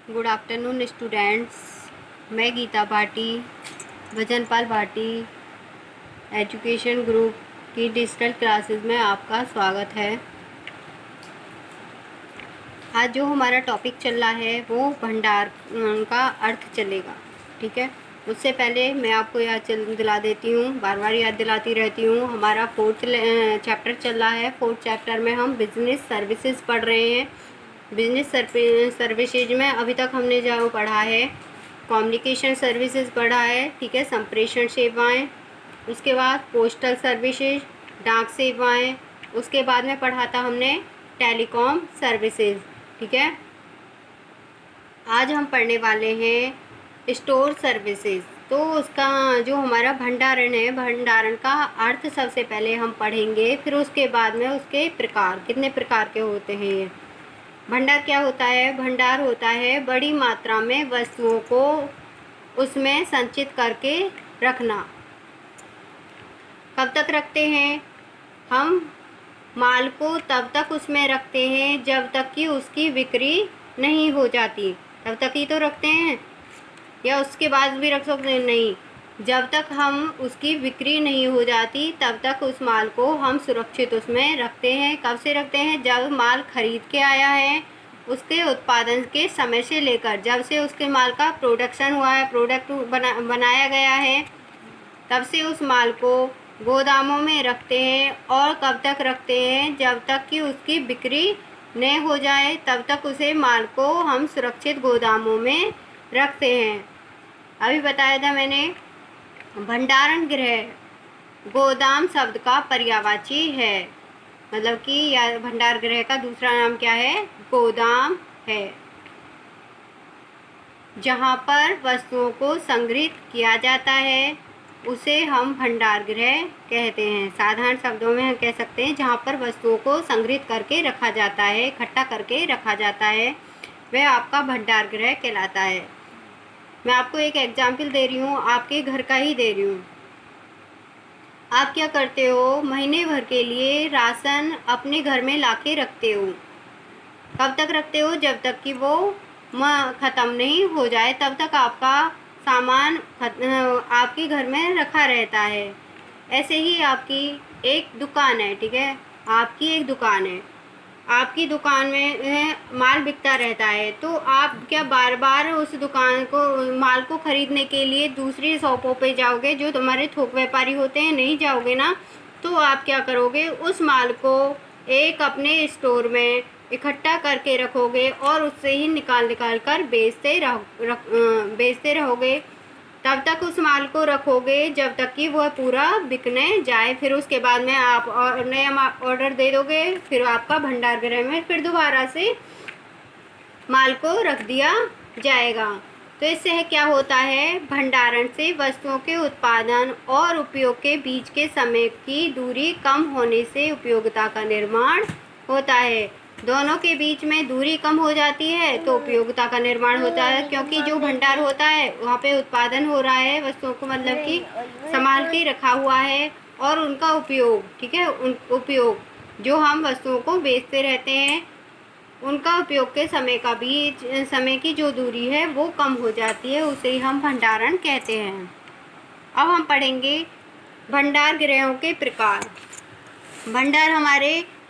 Good afternoon students. मैं Gita Bhati, भजनपाल Bhati education group की digital classes में आपका स्वागत है। आज जो हमारा टॉपिक चल रहा है वो भंडार का अर्थ चलेगा। ठीक है, उससे पहले मैं आपको याद दिला देती हूँ, बार बार याद दिलाती रहती हूँ। हमारा 4th चैप्टर चल रहा है। 4th चैप्टर में हम बिजनेस सर्विसेज पढ़ रहे हैं। बिजनेस सर्विसेज में अभी तक हमने जो पढ़ा है, कम्युनिकेशन सर्विसेज पढ़ा है। ठीक है, संप्रेषण सेवाएं, उसके बाद पोस्टल सर्विसेज, डाक सेवाएं, उसके बाद में पढ़ा था हमने टेलीकॉम सर्विसेज। ठीक है, आज हम पढ़ने वाले हैं स्टोर सर्विसेज। तो उसका जो हमारा भंडारण है, भंडारण का अर्थ सबसे पहले हम पढ़ेंगे, फिर उसके बाद में उसके प्रकार, कितने प्रकार के होते हैं ये। भंडार क्या होता है? भंडार होता है बड़ी मात्रा में वस्तुओं को उसमें संचित करके रखना। कब तक रखते हैं? हम माल को तब तक उसमें रखते हैं जब तक कि उसकी बिक्री नहीं हो जाती। तब तक ही तो रखते हैं, या उसके बाद भी रख सकते हैं? नहीं, जब तक हम उसकी बिक्री नहीं हो जाती तब तक उस माल को हम सुरक्षित उसमें रखते हैं। कब से रखते हैं? जब माल खरीद के आया है, उसके उत्पादन के समय से लेकर जब से उसके माल का प्रोडक्शन हुआ है, प्रोडक्ट बनाया गया है, तब से उस माल को गोदामों में रखते हैं। और कब तक रखते हैं? जब तक कि उसकी बिक्री न हो जाए, तब तक उसे माल को हम सुरक्षित गोदामों में रखते हैं। अभी बताया था मैंने, भंडारण गृह गोदाम शब्द का पर्यायवाची है। मतलब कि या भंडार गृह का दूसरा नाम क्या है? गोदाम है, जहाँ पर वस्तुओं को संग्रहित किया जाता है, उसे हम भंडार गृह कहते हैं। साधारण शब्दों में हम कह सकते हैं जहाँ पर वस्तुओं को संग्रहित करके रखा जाता है, इकट्ठा करके रखा जाता है, वह आपका भंडार गृह कहलाता है। मैं आपको एक एग्जाम्पल दे रही हूँ, आपके घर का ही दे रही हूँ। आप क्या करते हो? महीने भर के लिए राशन अपने घर में लाके रखते हो। कब तक रखते हो? जब तक कि वो ख़त्म नहीं हो जाए, तब तक आपका सामान आपके घर में रखा रहता है। ऐसे ही आपकी एक दुकान है। ठीक है, आपकी एक दुकान है, आपकी दुकान में माल बिकता रहता है। तो आप क्या बार बार उस दुकान को, माल को खरीदने के लिए दूसरी शॉपों पे जाओगे जो तुम्हारे थोक व्यापारी होते हैं? नहीं जाओगे ना। तो आप क्या करोगे? उस माल को एक अपने स्टोर में इकट्ठा करके रखोगे और उससे ही निकाल कर बेचते रहोगे। तब तक उस माल को रखोगे जब तक कि वह पूरा बिकने जाए। फिर उसके बाद में आप और नया ऑर्डर दे दोगे, फिर आपका भंडार गृह में फिर दोबारा से माल को रख दिया जाएगा। तो इससे क्या होता है? भंडारण से वस्तुओं के उत्पादन और उपयोग के बीच के समय की दूरी कम होने से उपयोगिता का निर्माण होता है। दोनों के बीच में दूरी कम हो जाती है तो उपयोगिता का निर्माण होता है, क्योंकि जो भंडार होता है वहाँ पे उत्पादन हो रहा है वस्तुओं को, मतलब कि संभाल के रखा हुआ है, और उनका उपयोग, ठीक है, उपयोग जो हम वस्तुओं को बेचते रहते हैं, उनका उपयोग के समय की जो दूरी है वो कम हो जाती है, उसे हम भंडारण कहते हैं। अब हम पढ़ेंगे भंडार गृहों के प्रकार।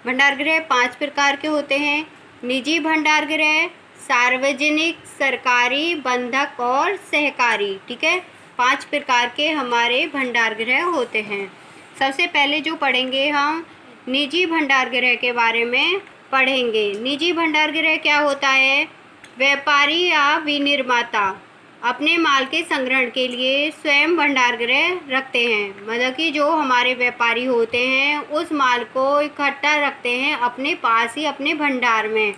भंडार गृह 5 प्रकार के होते हैं। निजी भंडार गृह, सार्वजनिक, सरकारी, बंधक और सहकारी। ठीक है, 5 प्रकार के हमारे भंडार गृह होते हैं। सबसे पहले जो पढ़ेंगे हम निजी भंडार गृह के बारे में पढ़ेंगे। निजी भंडार गृह क्या होता है? व्यापारी या विनिर्माता अपने माल के संग्रहण के लिए स्वयं भंडार गृह रखते हैं। मतलब कि जो हमारे व्यापारी होते हैं उस माल को इकट्ठा रखते हैं अपने पास ही, अपने भंडार में।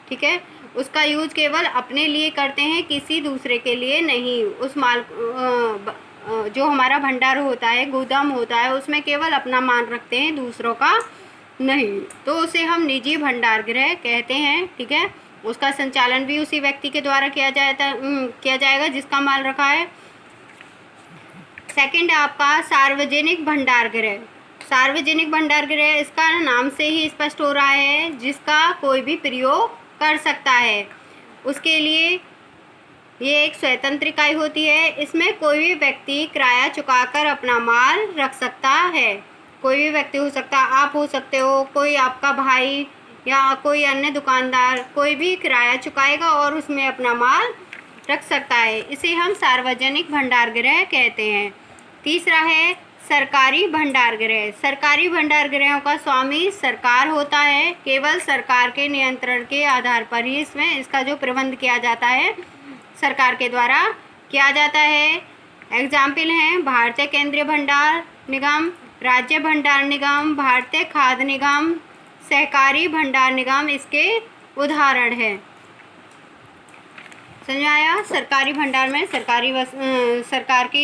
ठीक है, उसका यूज केवल अपने लिए करते हैं, किसी दूसरे के लिए नहीं। उस माल जो हमारा भंडार होता है, गोदाम होता है, उसमें केवल अपना माल रखते हैं, दूसरों का नहीं। तो उसे हम निजी भंडार गृह कहते हैं। ठीक है, उसका संचालन भी उसी व्यक्ति के द्वारा किया जाएगा जिसका माल रखा है। सेकंड आपका सार्वजनिक भंडार गृह। सार्वजनिक भंडार गृह, इसका नाम से ही स्पष्ट हो रहा है, जिसका कोई भी प्रयोग कर सकता है। उसके लिए ये एक स्वतंत्र इकाई होती है। इसमें कोई भी व्यक्ति किराया चुकाकर अपना माल रख सकता है। कोई भी व्यक्ति हो सकता है, आप हो सकते हो, कोई आपका भाई या कोई अन्य दुकानदार, कोई भी किराया चुकाएगा और उसमें अपना माल रख सकता है। इसे हम सार्वजनिक भंडारगृह कहते हैं। तीसरा है सरकारी भंडारगृह। सरकारी भंडारगृहों का स्वामी सरकार होता है। केवल सरकार के नियंत्रण के आधार पर ही इसका जो प्रबंध किया जाता है सरकार के द्वारा किया जाता है। एग्जाम्पल हैं भारतीय केंद्रीय भंडार निगम, राज्य भंडार निगम, भारतीय खाद्य निगम, सहकारी भंडार निगम इसके उदाहरण हैं। समझ आया? सरकारी भंडार में सरकार की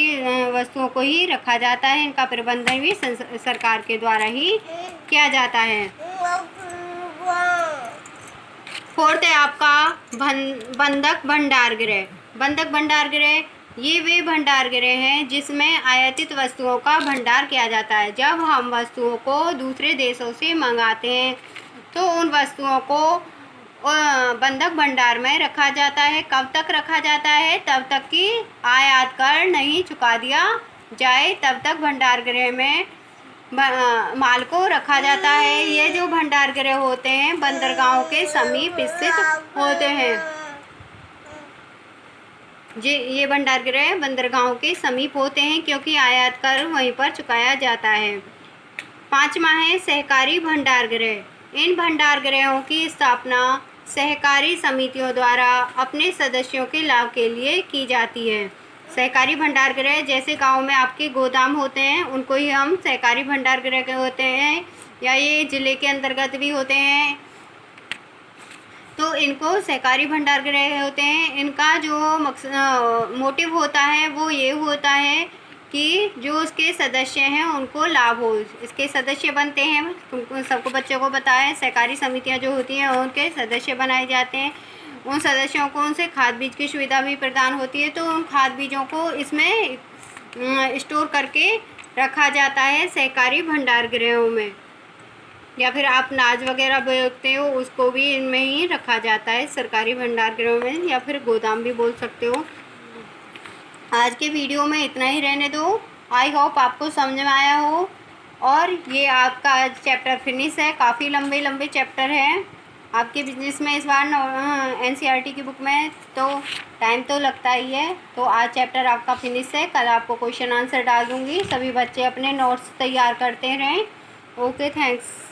वस्तुओं को ही रखा जाता है। इनका प्रबंधन भी सरकार के द्वारा ही किया जाता है। फोर्थ है आपका बंधक भंडारगृह। बंधक भंडारगृह ये वे भंडारगृह हैं जिसमें आयातित वस्तुओं का भंडार किया जाता है। जब हम वस्तुओं को दूसरे देशों से मंगाते हैं तो उन वस्तुओं को बंधक भंडार में रखा जाता है। कब तक रखा जाता है? तब तक कि आयात कर नहीं चुका दिया जाए, तब तक भंडारगृह में माल को रखा जाता है। ये जो भंडारगृह होते हैं बंदरगाहों के समीप स्थित होते हैं। ये भंडारगृह बंदरगाहों के समीप होते हैं क्योंकि आयात कर वहीं पर चुकाया जाता है। पांचवा है सहकारी भंडारगृह। इन भंडारगृहों की स्थापना सहकारी समितियों द्वारा अपने सदस्यों के लाभ के लिए की जाती है। सहकारी भंडारगृह जैसे गांव में आपके गोदाम होते हैं उनको ही हम सहकारी भंडारगृह के होते हैं, या ये ज़िले के अंतर्गत भी होते हैं तो इनको सहकारी भंडारगृह होते हैं। इनका जो मोटिव होता है वो ये होता है कि जो उसके सदस्य हैं उनको लाभ हो। इसके सदस्य बनते हैं, तुमको सबको बच्चों को पता है, सहकारी समितियां जो होती हैं उनके सदस्य बनाए जाते हैं। उन सदस्यों को उनसे खाद बीज की सुविधा भी प्रदान होती है, तो उन खाद बीजों को इसमें स्टोर करके रखा जाता है सहकारी भंडारगृहों में। या फिर आप अनाज वगैरह बेचते हो उसको भी इनमें ही रखा जाता है सरकारी भंडारगृहों में, या फिर गोदाम भी बोल सकते हो। आज के वीडियो में इतना ही रहने दो। आई होप आपको समझ में आया हो। और ये आपका चैप्टर फिनिश है। काफ़ी लंबे लंबे चैप्टर हैं आपके बिजनेस में इस बार NCERT की बुक में, तो टाइम तो लगता ही है। तो आज चैप्टर आपका फिनिश है। कल आपको क्वेश्चन आंसर डाल दूँगी। सभी बच्चे अपने नोट्स तैयार करते रहें। Okay, thanks.